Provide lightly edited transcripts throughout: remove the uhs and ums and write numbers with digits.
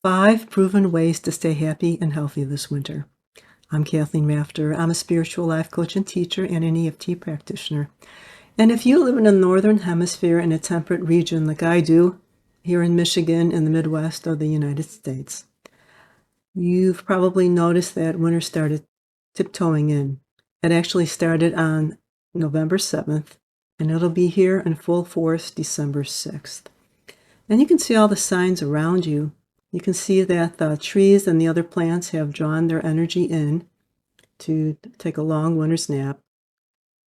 5 proven ways to stay happy and healthy this winter. I'm Kathleen. I'm a spiritual life coach and teacher and an EFT practitioner. And if you live in the Northern Hemisphere in a temperate region like I do, here in Michigan in the Midwest of the United States, you've probably noticed that winter started tiptoeing in. It actually started on November 7th, and it'll be here in full force December 6th. And you can see all the signs around you. You can see that the trees and the other plants have drawn their energy in to take a long winter's nap.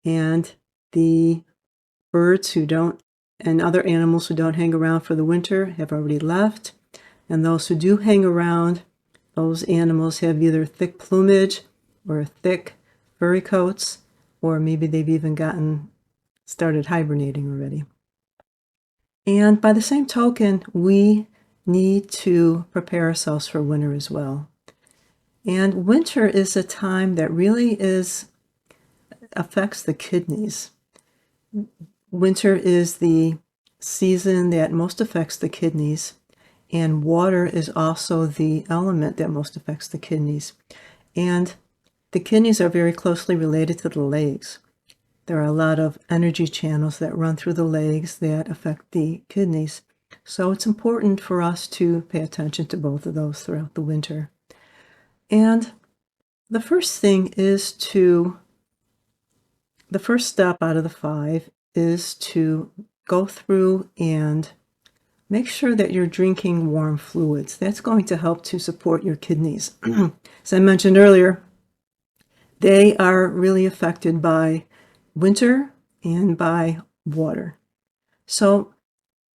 And the birds and other animals who don't hang around for the winter have already left. And those who do hang around, those animals have either thick plumage or thick furry coats, or maybe they've even started hibernating already. And by the same token, we need to prepare ourselves for winter as well. And winter is a time that really affects the kidneys. Winter is the season that most affects the kidneys, and water is also the element that most affects the kidneys. And the kidneys are very closely related to the legs. There are a lot of energy channels that run through the legs that affect the kidneys. So it's important for us to pay attention to both of those throughout the winter. And the first step out of the 5 is to go through and make sure that you're drinking warm fluids. That's going to help to support your kidneys. As I mentioned earlier, they are really affected by winter and by water. So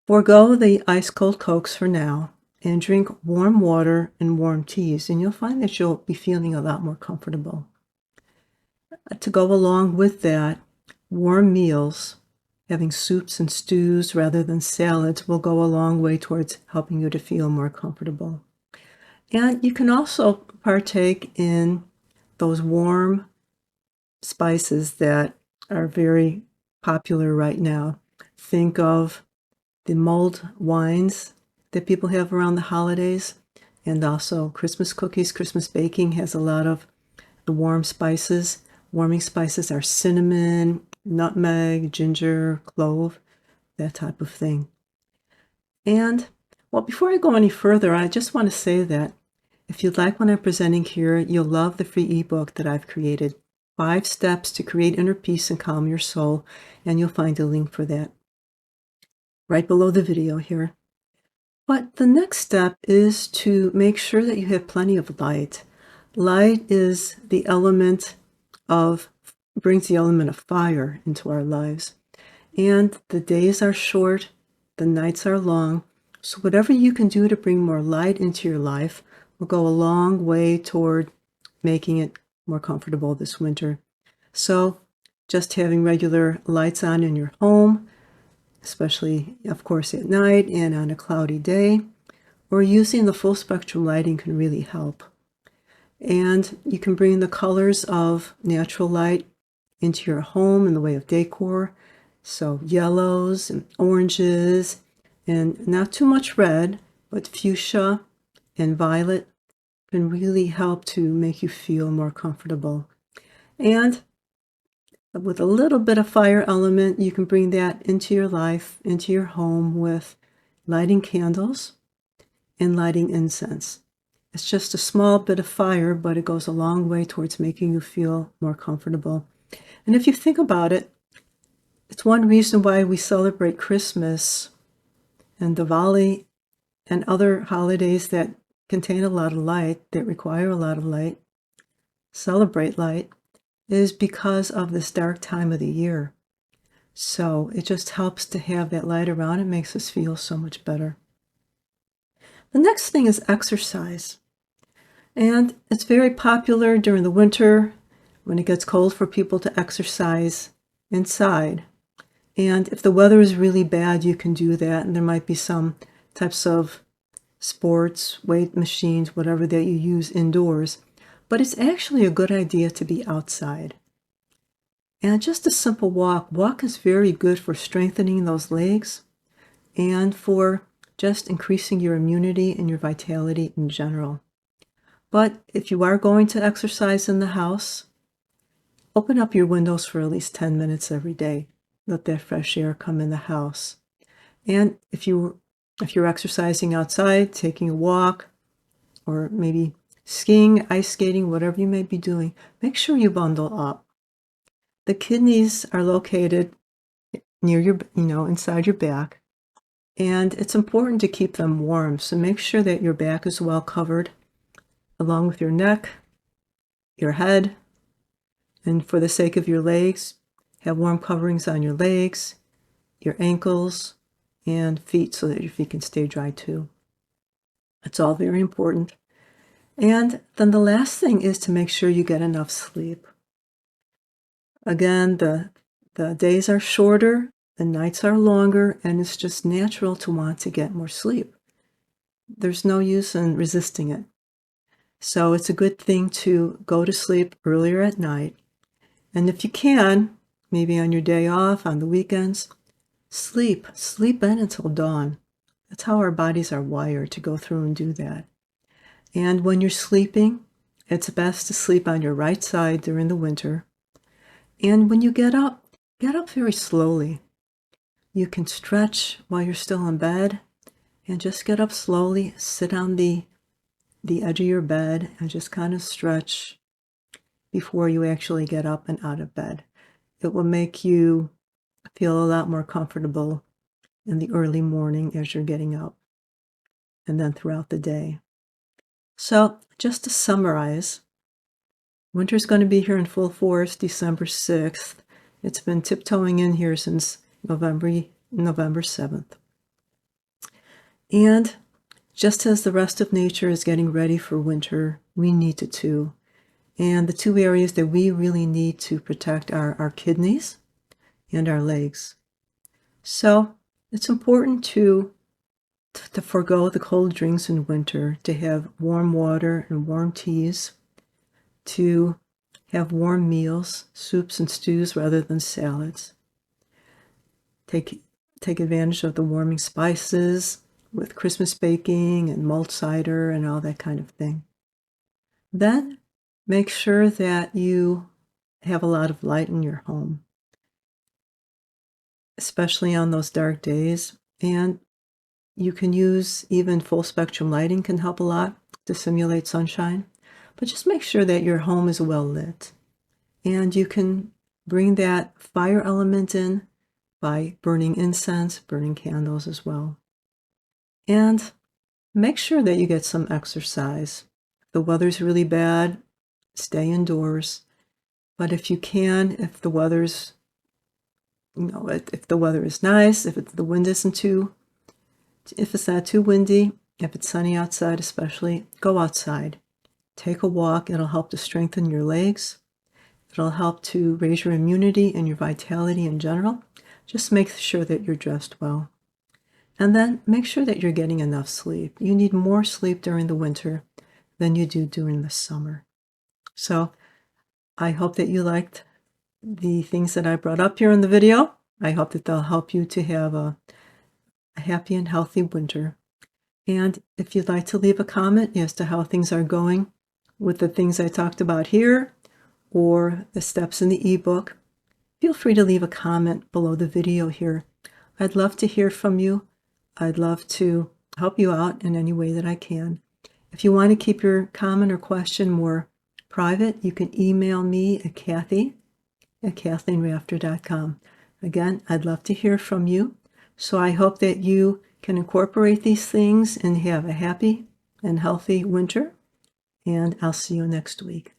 forgo the ice-cold Cokes for now and drink warm water and warm teas, and you'll find that you'll be feeling a lot more comfortable. To go along with that, warm meals, having soups and stews rather than salads, will go a long way towards helping you to feel more comfortable. And you can also partake in those warm spices that are very popular right now. Think of the mulled wines that people have around the holidays, and also Christmas cookies. Christmas baking has a lot of the warm spices. Warming spices are cinnamon, nutmeg, ginger, clove, that type of thing. And, well, before I go any further, I just want to say that if you'd like what I'm presenting here, you'll love the free ebook that I've created, 5 Steps to Create Inner Peace and Calm Your Soul, and you'll find a link for that right below the video here. But the next step is to make sure that you have plenty of light. Light is the brings the element of fire into our lives. And the days are short, the nights are long, so whatever you can do to bring more light into your life will go a long way toward making it more comfortable this winter. So just having regular lights on in your home, especially, of course, at night and on a cloudy day, or using the full spectrum lighting can really help. And you can bring the colors of natural light into your home in the way of decor. So yellows and oranges, and not too much red, but fuchsia and violet can really help to make you feel more comfortable. And with a little bit of fire element, you can bring that into your life, into your home, with lighting candles and lighting incense. It's just a small bit of fire, but it goes a long way towards making you feel more comfortable. And if you think about it, it's one reason why we celebrate Christmas and Diwali and other holidays that contain a lot of light, that require a lot of light, celebrate light, is because of this dark time of the year. So it just helps to have that light around. It makes us feel so much better. The next thing is exercise. And it's very popular during the winter when it gets cold for people to exercise inside. And if the weather is really bad, you can do that. And there might be some types of sports, weight machines, whatever that you use indoors. But it's actually a good idea to be outside. And just a simple walk. Walk is very good for strengthening those legs and for just increasing your immunity and your vitality in general. But if you are going to exercise in the house, open up your windows for at least 10 minutes every day. Let that fresh air come in the house. And if you're exercising outside, taking a walk, or maybe skiing, ice skating, whatever you may be doing, make sure you bundle up. The kidneys are located near your, inside your back, and it's important to keep them warm. So make sure that your back is well covered, along with your neck, your head, and for the sake of your legs, have warm coverings on your legs, your ankles, and feet so that your feet can stay dry too. It's all very important. And then the last thing is to make sure you get enough sleep. Again, the days are shorter, the nights are longer, and it's just natural to want to get more sleep. There's no use in resisting it. So it's a good thing to go to sleep earlier at night. And if you can, maybe on your day off, on the weekends, sleep in until dawn. That's how our bodies are wired to go through and do that. And when you're sleeping, it's best to sleep on your right side during the winter. And when you get up very slowly. You can stretch while you're still in bed and just get up slowly, sit on the edge of your bed and just kind of stretch before you actually get up and out of bed. It will make you feel a lot more comfortable in the early morning as you're getting up and then throughout the day. So just to summarize, winter's going to be here in full force December 6th. It's been tiptoeing in here since November 7th. And just as the rest of nature is getting ready for winter, we need to too. And the two areas that we really need to protect are our kidneys and our legs. So it's important to forego the cold drinks in winter, to have warm water and warm teas, to have warm meals, soups and stews rather than salads. Take advantage of the warming spices with Christmas baking and mulled cider and all that kind of thing. Then make sure that you have a lot of light in your home, especially on those dark days. And you can use even full spectrum lighting can help a lot to simulate sunshine. But just make sure that your home is well lit. And you can bring that fire element in by burning incense, burning candles as well. And make sure that you get some exercise. If the weather's really bad, stay indoors. But if you can, if the weather's, if the weather is nice, if the wind isn't if it's not too windy, if it's sunny outside especially, go outside. Take a walk. It'll help to strengthen your legs. It'll help to raise your immunity and your vitality in general. Just make sure that you're dressed well. And then make sure that you're getting enough sleep. You need more sleep during the winter than you do during the summer. So I hope that you liked the things that I brought up here in the video. I hope that they'll help you to have a happy and healthy winter. And if you'd like to leave a comment as to how things are going with the things I talked about here or the steps in the ebook, feel free to leave a comment below the video here. I'd love to hear from you. I'd love to help you out in any way that I can. If you want to keep your comment or question more private, you can email me at Kathy@KathleenRafter.com. Again, I'd love to hear from you. So I hope that you can incorporate these things and have a happy and healthy winter. And I'll see you next week.